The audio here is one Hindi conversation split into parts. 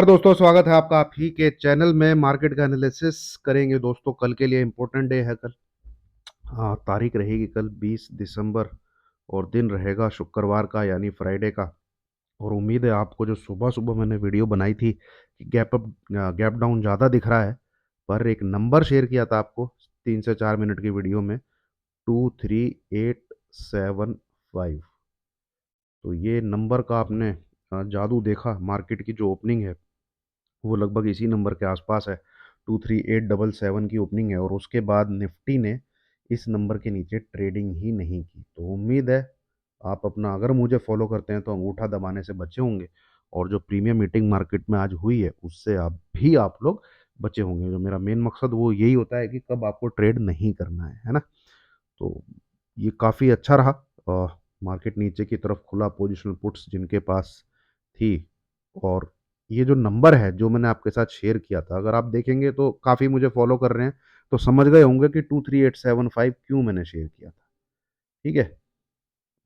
दोस्तों, स्वागत है आपका आप ही के चैनल में। मार्केट का एनालिसिस करेंगे दोस्तों। कल के लिए इम्पोर्टेंट डे है कल। हाँ, तारीख रहेगी कल 20 दिसंबर और दिन रहेगा शुक्रवार का यानी फ्राइडे का। और उम्मीद है आपको जो सुबह सुबह मैंने वीडियो बनाई थी कि गैप डाउन ज़्यादा दिख रहा है, पर एक नंबर शेयर किया था आपको 3 से 4 मिनट की वीडियो में, 23875। तो ये नंबर का आपने जादू देखा। मार्केट की जो ओपनिंग है वो लगभग इसी नंबर के आसपास है। 23877 की ओपनिंग है और उसके बाद निफ्टी ने इस नंबर के नीचे ट्रेडिंग ही नहीं की। तो उम्मीद है आप अपना, अगर मुझे फॉलो करते हैं तो अंगूठा दबाने से बचे होंगे, और जो प्रीमियम मीटिंग मार्केट में आज हुई है उससे आप लोग बचे होंगे। जो मेरा मेन मकसद वो यही होता है कि कब आपको ट्रेड नहीं करना है ना। तो ये काफ़ी अच्छा रहा। मार्केट नीचे की तरफ खुला, पोजिशनल पुट्स जिनके पास थी। और ये जो नंबर है जो मैंने आपके साथ शेयर किया था, अगर आप देखेंगे तो काफ़ी मुझे फॉलो कर रहे हैं तो समझ गए होंगे कि 23875 क्यों मैंने शेयर किया था। ठीक है,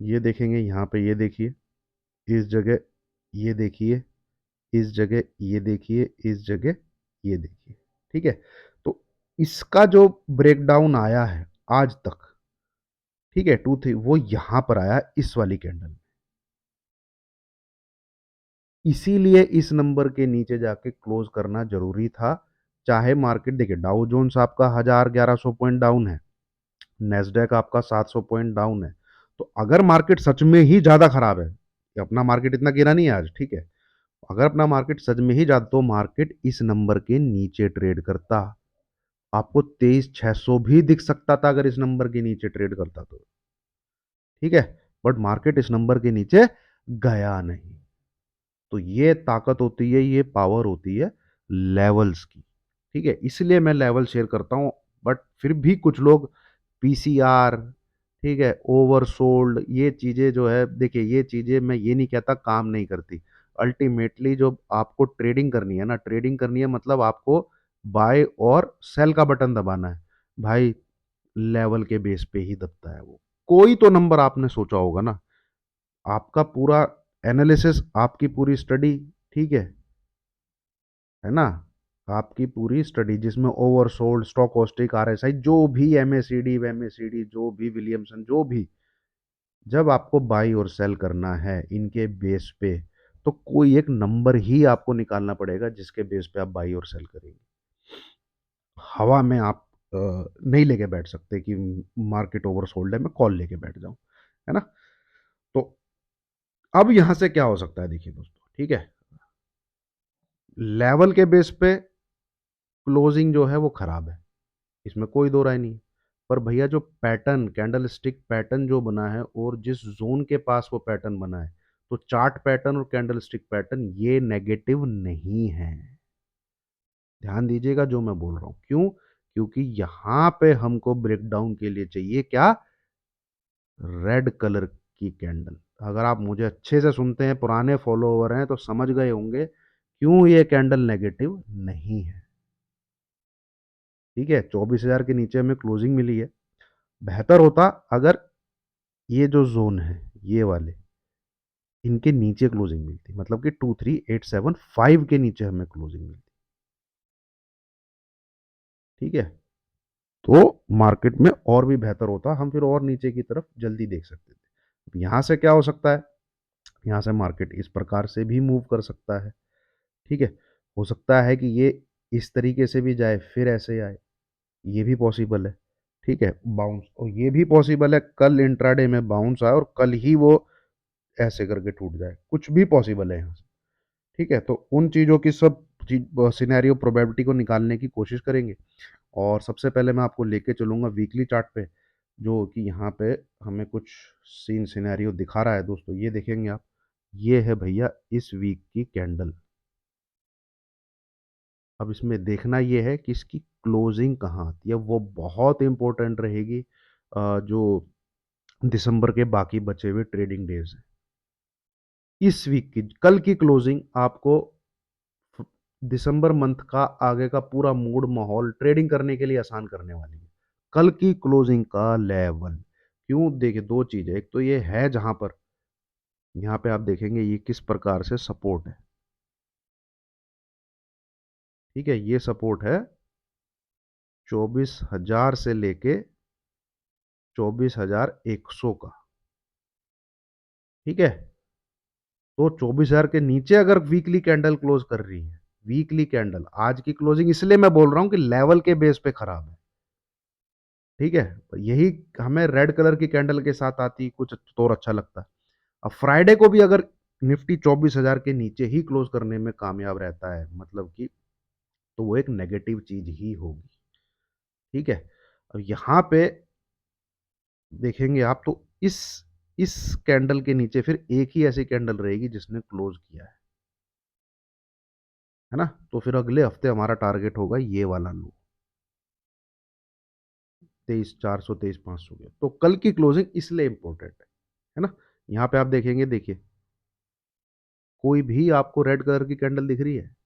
ये देखेंगे यहाँ पे, ये देखिए इस जगह, ये देखिए इस जगह, ये देखिए इस जगह, ये देखिए। ठीक है, तो इसका जो ब्रेकडाउन आया है आज तक, ठीक है, टू थ्री, वो यहां पर आया इस वाली कैंडल। इसीलिए इस नंबर के नीचे जाके क्लोज करना जरूरी था। चाहे मार्केट देखिए, डाउ जोन्स आपका 1000-1100 पॉइंट डाउन है, नेस्डेक आपका 700 पॉइंट डाउन है। तो अगर मार्केट सच में ही ज्यादा खराब है, कि अपना मार्केट इतना गिरा नहीं है आज, ठीक है, अगर अपना मार्केट सच में ही ज्यादा, तो मार्केट इस नंबर के नीचे ट्रेड करता। आपको 23,600 भी दिख सकता था अगर इस नंबर के नीचे ट्रेड करता तो। ठीक है, बट मार्केट इस नंबर के नीचे गया नहीं। तो ये ताकत होती है, ये पावर होती है लेवल्स की। ठीक है, इसलिए मैं लेवल शेयर करता हूं। बट फिर भी कुछ लोग पीसीआर, ठीक है, ओवरसोल्ड, ये चीजें जो है, देखिए ये चीजें मैं ये नहीं कहता काम नहीं करती। अल्टीमेटली जो आपको ट्रेडिंग करनी है ना, ट्रेडिंग करनी है मतलब आपको बाय और सेल का बटन दबाना है भाई। लेवल के बेस पे ही दबता है वो। कोई तो नंबर आपने सोचा होगा ना, आपका पूरा एनालिसिस, आपकी पूरी स्टडी, ठीक है ना, आपकी पूरी स्टडी जिसमें ओवरसोल्ड, स्टॉकोस्टिक, आरएसआई, जो भी एमएसीडी वेमएसीडी, जो भी विलियमसन, जो भी, जब आपको बाई और सेल करना है इनके बेस पे, तो कोई एक नंबर ही आपको निकालना पड़ेगा जिसके बेस पे आप बाई और सेल करेंगे। हवा में आप नहीं लेके बैठ सकते कि मार्केट ओवरसोल्ड है मैं कॉल लेके बैठ जाऊं, है ना। तो अब यहां से क्या हो सकता है, देखिए दोस्तों, ठीक है, लेवल के बेस पे क्लोजिंग जो है वो खराब है, इसमें कोई दो राय नहीं है। पर भैया जो पैटर्न, कैंडल स्टिक पैटर्न जो बना है और जिस जोन के पास वो पैटर्न बना है, तो चार्ट पैटर्न और कैंडल स्टिक पैटर्न ये नेगेटिव नहीं है। ध्यान दीजिएगा जो मैं बोल रहा हूं, क्यों? क्योंकि यहां पे हमको ब्रेकडाउन के लिए चाहिए क्या? रेड कलर की कैंडल। अगर आप मुझे अच्छे से सुनते हैं, पुराने फॉलोअर हैं, तो समझ गए होंगे क्यों ये कैंडल नेगेटिव नहीं है। ठीक है, 24,000 के नीचे हमें क्लोजिंग मिली है। बेहतर होता अगर ये जो जोन है, ये वाले, इनके नीचे क्लोजिंग मिलती, मतलब कि 23875 के नीचे हमें क्लोजिंग मिलती। ठीक है, तो मार्केट में और भी बेहतर होता, हम फिर और नीचे की तरफ जल्दी देख सकते थे। यहां से क्या हो सकता है, यहाँ से मार्केट इस प्रकार से भी मूव कर सकता है। ठीक है, हो सकता है कि ये इस तरीके से भी जाए फिर ऐसे आए, ये भी पॉसिबल है। ठीक है, बाउंस, और ये भी पॉसिबल है कल इंट्राडे में बाउंस आए और कल ही वो ऐसे करके टूट जाए, कुछ भी पॉसिबल है यहाँ से। ठीक है, तो उन चीज़ों की सब सिनेरियो प्रोबेबिलिटी को निकालने की कोशिश करेंगे। और सबसे पहले मैं आपको लेके चलूंगा वीकली चार्ट पे, जो कि यहाँ पे हमें कुछ सीन सिनेरियो दिखा रहा है दोस्तों। ये देखेंगे आप, ये है भैया इस वीक की कैंडल। अब इसमें देखना ये है कि इसकी क्लोजिंग कहाँ आती है, वो बहुत इंपॉर्टेंट रहेगी। जो दिसंबर के बाकी बचे हुए ट्रेडिंग डेज हैं, इस वीक की कल की क्लोजिंग आपको दिसंबर मंथ का आगे का पूरा मूड माहौल ट्रेडिंग करने के लिए आसान करने वाली है। कल की क्लोजिंग का लेवल, क्यों? देखिए दो चीजें, एक तो ये है जहां पर, यहाँ पे आप देखेंगे ये किस प्रकार से सपोर्ट है, ठीक है, ये सपोर्ट है 24,000 से लेके 24,100 का। ठीक है, तो 24,000 के नीचे अगर वीकली कैंडल क्लोज कर रही है, वीकली कैंडल, आज की क्लोजिंग इसलिए मैं बोल रहा हूं कि लेवल के बेस पे खराब है। ठीक है, तो यही हमें रेड कलर की कैंडल के साथ आती कुछ तो और अच्छा लगता। अब फ्राइडे को भी अगर निफ्टी 24,000 के नीचे ही क्लोज करने में कामयाब रहता है, मतलब कि, तो वो एक नेगेटिव चीज ही होगी। ठीक है, अब यहां पे देखेंगे आप तो इस कैंडल के नीचे फिर एक ही ऐसी कैंडल रहेगी जिसने क्लोज किया है ना। तो फिर अगले हफ्ते हमारा टारगेट होगा ये वाला लो, 23,400 23,500 के। तो कल की क्लोजिंग इसलिए इंपॉर्टेंट है ना। यहां पे आप देखेंगे, देखिए कोई भी आपको रेड कलर की कैंडल दिख रही है,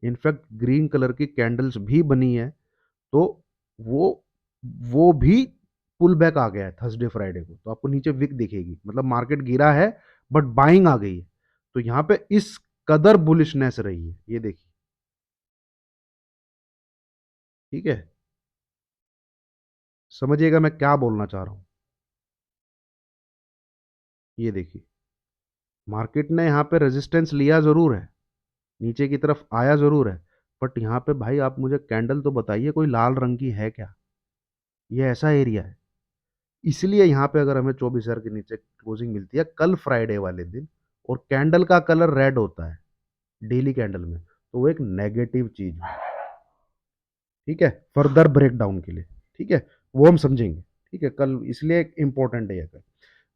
इनफैक्ट ग्रीन कलर की कैंडल्स भी बनी है, तो वो वो भी पुल बैक आ गया है थर्सडे फ्राइडे को, तो आपको नीचे विक दिखेगी, मतलब मार्केट गिरा है बट बाइंग आ गई है। तो यहां पे इस कदर बुलिशनेस रही है, ये देखिए। ठीक है, समझिएगा मैं क्या बोलना चाह रहा हूं। ये देखिए, मार्केट ने यहाँ पे रेजिस्टेंस लिया जरूर है, नीचे की तरफ आया जरूर है, बट यहाँ पे भाई आप मुझे कैंडल तो बताइए कोई लाल रंग की है क्या। ये ऐसा एरिया है, इसलिए यहाँ पे अगर हमें 24,000 के नीचे क्लोजिंग मिलती है कल फ्राइडे वाले दिन, और कैंडल का कलर रेड होता है डेली कैंडल में, तो वो एक नेगेटिव चीज है। ठीक है, फर्दर ब्रेकडाउन के लिए। ठीक है, वो हम समझेंगे। ठीक है, कल इसलिए इंपॉर्टेंट है ये कल।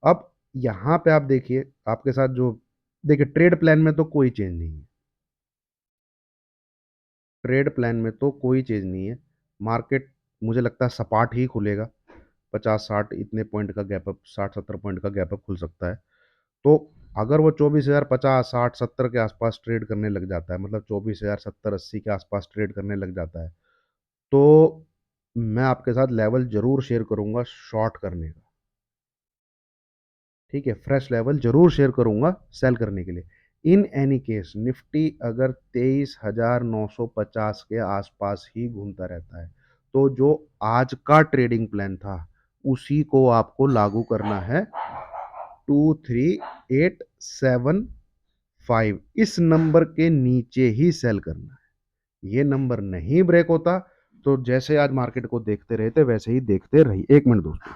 अब यहाँ पे आप देखिए, आपके साथ जो, देखिए ट्रेड प्लान में तो कोई चेंज नहीं है, ट्रेड प्लान में तो कोई चेंज नहीं है। मार्केट मुझे लगता है सपाट ही खुलेगा, 50-60 इतने पॉइंट का गैप अप, 60-70 पॉइंट का गैप अप खुल सकता है। तो अगर वो 24,000 50 60 70 के आसपास ट्रेड करने लग जाता है, मतलब 24,000 70 80 के आसपास ट्रेड करने लग जाता है, तो मैं आपके साथ लेवल जरूर शेयर करूंगा शॉर्ट करने का। ठीक है, फ्रेश लेवल जरूर शेयर करूंगा सेल करने के लिए। इन एनी केस निफ्टी अगर 23,950 के आसपास ही घूमता रहता है, तो जो आज का ट्रेडिंग प्लान था उसी को आपको लागू करना है। 23,875 इस नंबर के नीचे ही सेल करना है। ये नंबर नहीं ब्रेक होता तो जैसे आज मार्केट को देखते रहे थे वैसे ही देखते रहिए। एक मिनट दोस्तों।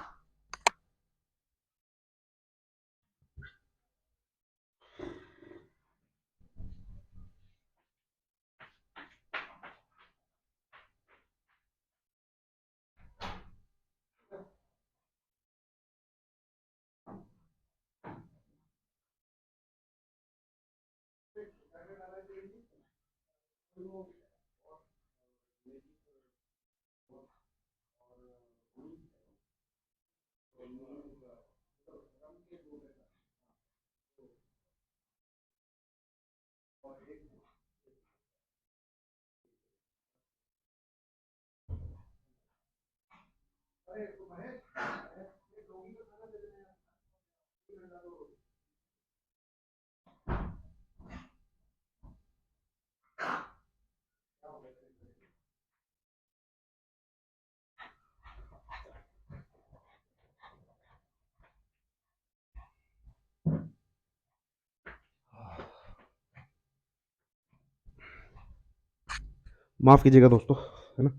माफ कीजिएगा दोस्तों, है ना।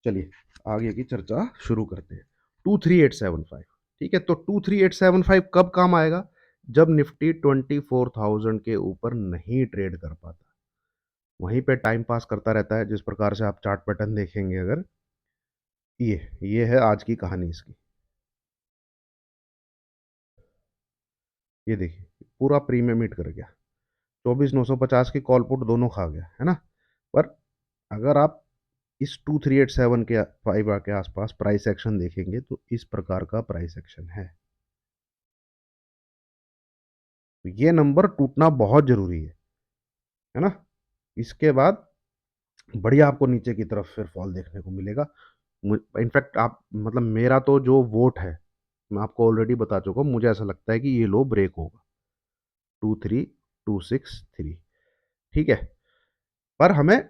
चलिए आगे की चर्चा शुरू करते हैं। 23,875। ठीक है, तो 23,875 कब काम आएगा, जब निफ्टी 24,000 के ऊपर नहीं ट्रेड कर पाता, वहीं पे टाइम पास करता रहता है। जिस प्रकार से आप चार्ट पैटर्न देखेंगे, अगर ये है आज की कहानी इसकी। ये देखिए, पूरा प्रीमियम मीट कर गया, 24,950 की कॉल पुट दोनों खा गया, है ना। पर अगर आप इस 2387 के 5 के आसपास प्राइस एक्शन देखेंगे तो इस प्रकार का प्राइस एक्शन तो ये नंबर टूटना बहुत जरूरी है ना। इसके बाद बढ़िया आपको नीचे की तरफ फिर फॉल देखने को मिलेगा। इनफैक्ट आप, मतलब मेरा तो जो वोट है, मैं आपको ऑलरेडी बता चुका हूँ, मुझे ऐसा लगता है कि ये लो ब्रेक होगा, 23,263। ठीक है, पर हमें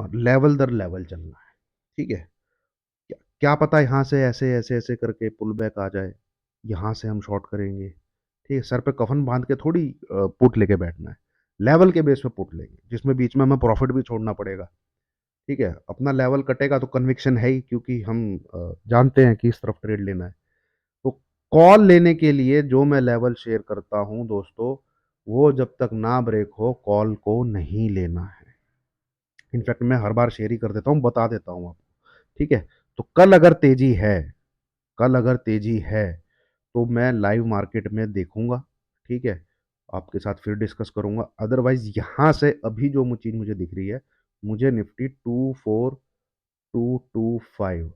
लेवल दर लेवल चलना है, ठीक है। क्या क्या पता यहाँ से ऐसे ऐसे ऐसे करके पुल बैक आ जाए, यहाँ से हम शॉर्ट करेंगे, ठीक है। सर पे कफन बांध के थोड़ी पुट लेके बैठना है, लेवल के बेस पे पुट लेंगे जिसमें बीच में हमें प्रॉफिट भी छोड़ना पड़ेगा, ठीक है। अपना लेवल कटेगा तो कन्विक्शन है ही, क्योंकि हम जानते हैं कि इस तरफ ट्रेड लेना है। तो कॉल लेने के लिए जो मैं लेवल शेयर करता हूं दोस्तों, वो जब तक ना ब्रेक हो कॉल को नहीं लेना है। इनफैक्ट मैं हर बार शेयर ही कर देता हूं, बता देता हूं आपको, ठीक है। तो कल अगर तेजी है तो मैं लाइव मार्केट में देखूंगा, ठीक है। आपके साथ फिर डिस्कस करूंगा। अदरवाइज यहां से अभी जो चीज मुझे दिख रही है, मुझे निफ्टी 24225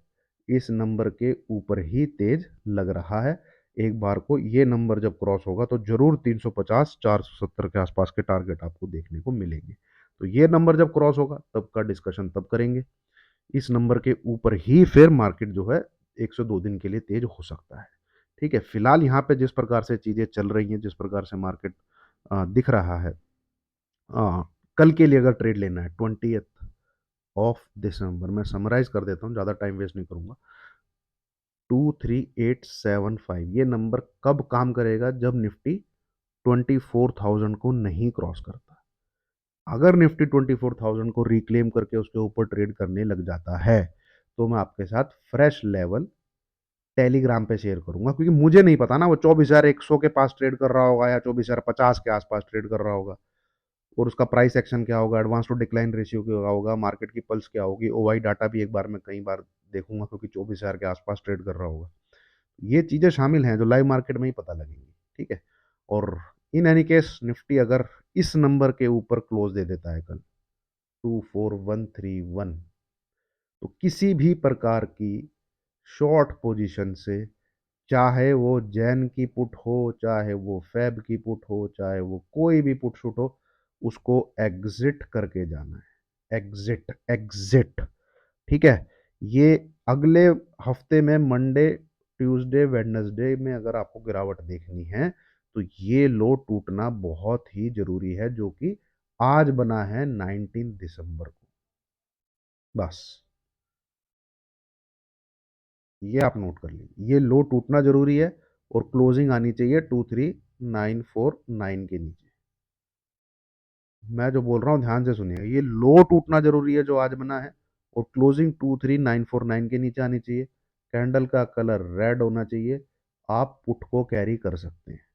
इस नंबर के ऊपर ही तेज लग रहा है। एक बार को ये नंबर जब क्रॉस होगा तो जरूर 350 470 के आसपास के टारगेट आपको देखने को मिलेंगे। तो ये नंबर जब क्रॉस होगा तब का डिस्कशन तब करेंगे। इस नंबर के ऊपर ही फिर मार्केट जो है 102 दिन के लिए तेज हो सकता है, ठीक है। फिलहाल यहाँ पे जिस प्रकार से चीजें चल रही हैं, जिस प्रकार से मार्केट दिख रहा है, कल के लिए अगर ट्रेड लेना है 20 दिसंबर, मैं समराइज कर देता हूँ, ज़्यादा टाइम वेस्ट नहीं करूंगा। 23875 ये नंबर कब काम करेगा? जब निफ्टी 24,000 को नहीं क्रॉस करता। अगर निफ्टी 24,000 को रिक्लेम करके उसके ऊपर ट्रेड करने लग जाता है तो मैं आपके साथ फ्रेश लेवल टेलीग्राम पे शेयर करूंगा, क्योंकि मुझे नहीं पता ना वो 24,100 के पास ट्रेड कर रहा होगा या 24,050 के आसपास ट्रेड कर रहा होगा, और उसका प्राइस एक्शन क्या होगा, एडवांस टू डिक्लाइन रेशियो क्या होगा, मार्केट की पल्स क्या होगी, ओवाई डाटा भी एक बार में कई बार देखूंगा, क्योंकि 24,000 के आसपास ट्रेड कर रहा होगा। ये चीज़ें शामिल हैं जो लाइव मार्केट में ही पता लगेंगी, ठीक है। और इन एनी केस निफ्टी अगर इस नंबर के ऊपर क्लोज दे देता है कल 24131, तो किसी भी प्रकार की शॉर्ट पोजीशन से, चाहे वो जैन की पुट हो, चाहे वो फैब की पुट हो, चाहे वो कोई भी पुट शूट हो, उसको एग्जिट करके जाना है। एग्जिट एग्जिट, ठीक है। ये अगले हफ्ते में मंडे ट्यूसडे वेडनेसडे में अगर आपको गिरावट देखनी है तो ये लो टूटना बहुत ही जरूरी है, जो कि आज बना है 19 दिसंबर को। बस ये आप नोट कर लीजिए, ये लो टूटना जरूरी है और क्लोजिंग आनी चाहिए 23949 के नीचे। मैं जो बोल रहा हूँ ध्यान से सुनिए, ये लो टूटना जरूरी है जो आज बना है, और क्लोजिंग 23949 के नीचे आनी चाहिए। कैंडल का कलर रेड होना चाहिए। आप पुट को कैरी कर सकते हैं,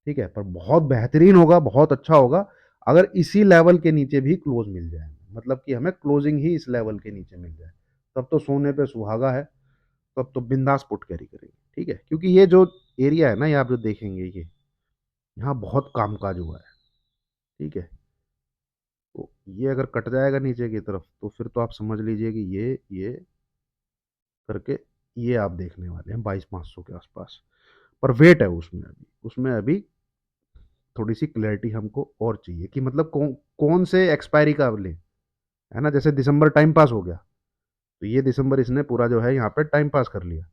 ठीक है। पर बहुत बेहतरीन होगा, बहुत अच्छा होगा अगर इसी लेवल के नीचे भी क्लोज मिल जाए, मतलब कि हमें क्लोजिंग ही इस लेवल के नीचे मिल जाए, तब तो सोने पे सुहागा है। तब तो बिंदास पुट कैरी करेंगे, ठीक है। क्योंकि ये जो एरिया है ना, ये आप जो देखेंगे, ये यहाँ बहुत कामकाज हुआ है, ठीक है। तो ये अगर कट जाएगा नीचे की तरफ तो फिर तो आप समझ लीजिए कि ये करके ये आप देखने वाले हैं 22,500 के आसपास। पर वेट है उसमें अभी थोड़ी सी क्लैरिटी हमको और चाहिए कि मतलब कौन से एक्सपायरी का ले, है ना। जैसे दिसंबर टाइम पास हो गया, तो ये दिसंबर इसने पूरा जो है यहाँ पे टाइम पास कर लिया।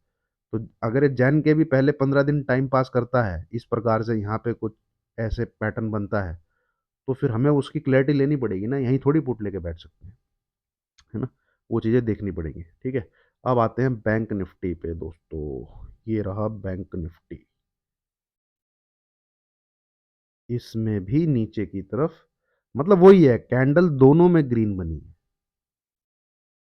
तो अगर ये जैन के भी पहले 15 दिन टाइम पास करता है, इस प्रकार से यहाँ पे कुछ ऐसे पैटर्न बनता है, तो फिर हमें उसकी क्लैरिटी लेनी पड़ेगी ना, यहीं थोड़ी पुट लेके बैठ सकते हैं, है ना। वो चीज़ें देखनी पड़ेंगी, ठीक है। अब आते हैं बैंक निफ्टी पे दोस्तों। ये रहा बैंक निफ्टी, इसमें भी नीचे की तरफ, मतलब वही है, कैंडल दोनों में ग्रीन बनी है।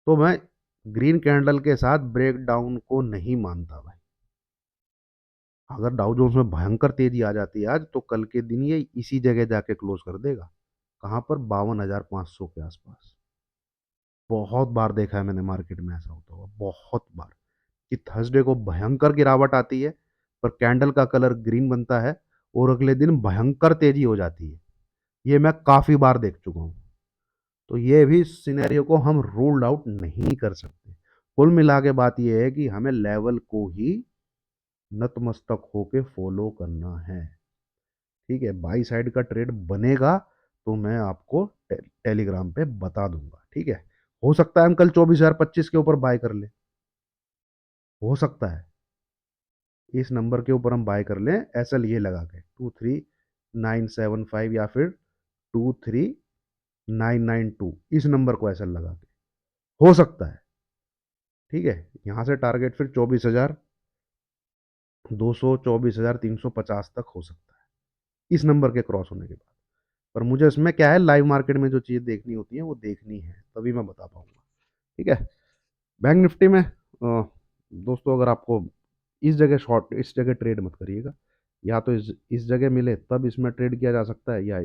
तो मैं ग्रीन कैंडल के साथ ब्रेक डाउन को नहीं मानता भाई। अगर डाउ जोन्स में भयंकर तेजी आ जाती है आज, तो कल के दिन ये इसी जगह जाके क्लोज कर देगा। कहाँ पर? 52,500 के आसपास। बहुत बार देखा है मैंने मार्केट में ऐसा होता हुआ, बहुत बार, कि थर्सडे को भयंकर गिरावट आती है पर कैंडल का कलर ग्रीन बनता है और अगले दिन भयंकर तेजी हो जाती है। ये मैं काफी बार देख चुका हूँ। तो ये भी सिनेरियो को हम रूल्ड आउट नहीं कर सकते। कुल मिला के बात यह है कि हमें लेवल को ही नतमस्तक होके फॉलो करना है, ठीक है। बाई साइड का ट्रेड बनेगा तो मैं आपको टेलीग्राम पे बता दूंगा, ठीक है। हो सकता है हम कल 24,025 के ऊपर बाय कर ले, हो सकता है इस नंबर के ऊपर हम बाय कर लें, एसएल ये लगा के 23975 या फिर 23 992 इस नंबर को ऐसा लगा के हो सकता है। ठीक है, यहाँ से टारगेट फिर 24,200 24,350 तक हो सकता है इस नंबर के क्रॉस होने के बाद। पर मुझे इसमें क्या है, लाइव मार्केट में जो चीज़ देखनी होती है वो देखनी है, तभी मैं बता पाऊंगा। ठीक है। बैंक निफ्टी में दोस्तों अगर आपको इस जगह शॉर्ट, इस जगह ट्रेड मत करिएगा। या तो इस जगह मिले तब इसमें ट्रेड किया जा सकता है, या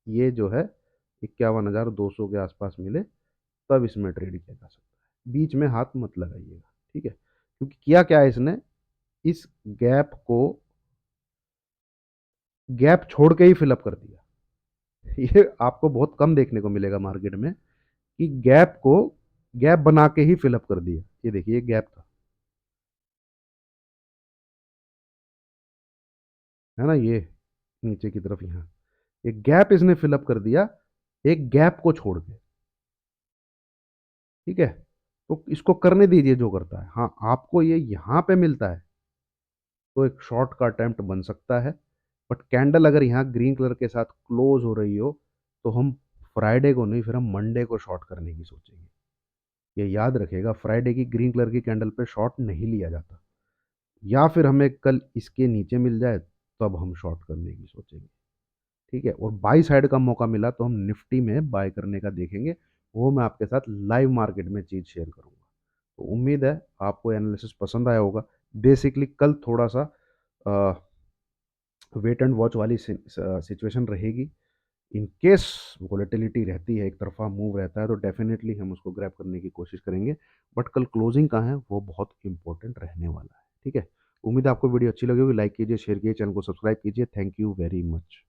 ये जो है 51,200 के आसपास मिले तब इसमें ट्रेड किया जा सकता है। बीच में हाथ मत लगाइएगा। ठीक है, क्योंकि किया क्या है इसने, इस गैप को गैप छोड़ के ही फिलअप कर दिया। ये आपको बहुत कम देखने को मिलेगा मार्केट में कि गैप को गैप बना के ही फिलअप कर दिया। ये देखिए, ये गैप था, है ना, ये नीचे की तरफ यहाँ एक गैप इसने फिलअप कर दिया, एक गैप को छोड़ के। ठीक है, तो इसको करने दीजिए जो करता है। हाँ, आपको ये यहाँ पे मिलता है तो एक शॉर्ट का अटेम्प्ट बन सकता है, बट कैंडल अगर यहाँ ग्रीन कलर के साथ क्लोज हो रही हो तो हम फ्राइडे को नहीं, फिर हम मंडे को शॉर्ट करने की सोचेंगे। ये याद रखिएगा, फ्राइडे की ग्रीन कलर की कैंडल पे शॉर्ट नहीं लिया जाता। या फिर हमें कल इसके नीचे मिल जाए तब हम शॉर्ट करने की सोचेंगे। ठीक है, और बाई साइड का मौका मिला तो हम निफ्टी में बाय करने का देखेंगे। वो मैं आपके साथ लाइव मार्केट में चीज़ शेयर करूंगा। तो उम्मीद है आपको एनालिसिस पसंद आया होगा। बेसिकली कल थोड़ा सा वेट एंड वॉच वाली सिचुएशन रहेगी। इन केस वोलेटिलिटी रहती है, एक तरफा मूव रहता है, तो डेफिनेटली हम उसको ग्रैब करने की कोशिश करेंगे। बट कल क्लोजिंग कहाँ है वो बहुत इंपॉर्टेंट रहने वाला है। ठीक है, उम्मीद है आपको वीडियो अच्छी लगी होगी। लाइक कीजिए, शेयर कीजिए, चैनल को सब्सक्राइब कीजिए। Thank you very much.